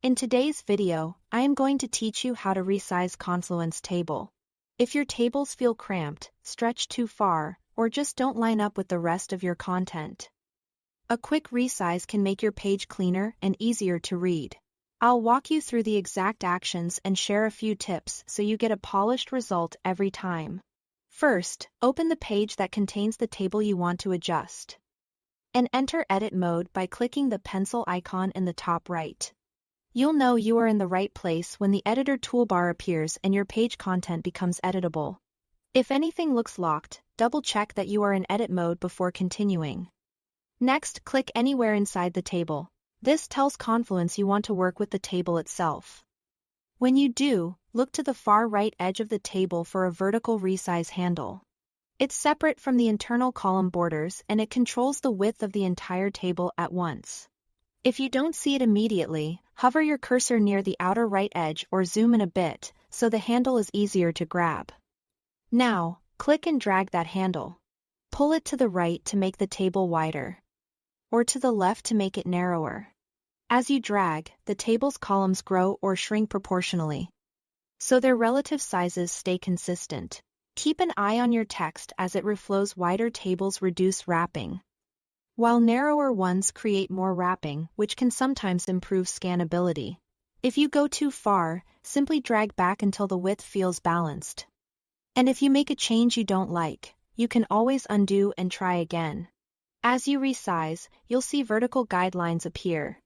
In today's video, I am going to teach you how to resize Confluence table. If your tables feel cramped, stretch too far, or just don't line up with the rest of your content, a quick resize can make your page cleaner and easier to read. I'll walk you through the exact actions and share a few tips so you get a polished result every time. First, open the page that contains the table you want to adjust, and enter edit mode by clicking the pencil icon in the top right. You'll know you are in the right place when the editor toolbar appears and your page content becomes editable. If anything looks locked, double-check that you are in edit mode before continuing. Next, click anywhere inside the table. This tells Confluence you want to work with the table itself. When you do, look to the far right edge of the table for a vertical resize handle. It's separate from the internal column borders and it controls the width of the entire table at once. If you don't see it immediately, hover your cursor near the outer right edge or zoom in a bit, so the handle is easier to grab. Now, click and drag that handle. Pull it to the right to make the table wider, or to the left to make it narrower. As you drag, the table's columns grow or shrink proportionally, so their relative sizes stay consistent. Keep an eye on your text as it reflows. Wider tables reduce wrapping, while narrower ones create more wrapping, which can sometimes improve scannability. If you go too far, simply drag back until the width feels balanced. And if you make a change you don't like, you can always undo and try again. As you resize, you'll see vertical guidelines appear.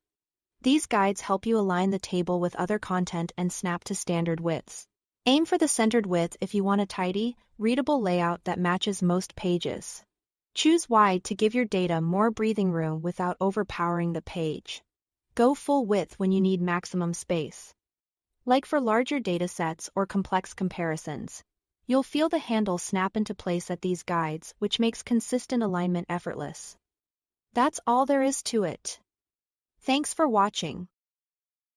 These guides help you align the table with other content and snap to standard widths. Aim for the centered width if you want a tidy, readable layout that matches most pages. Choose wide to give your data more breathing room without overpowering the page. Go full width when you need maximum space, like for larger datasets or complex comparisons. You'll feel the handle snap into place at these guides, which makes consistent alignment effortless. That's all there is to it. Thanks for watching.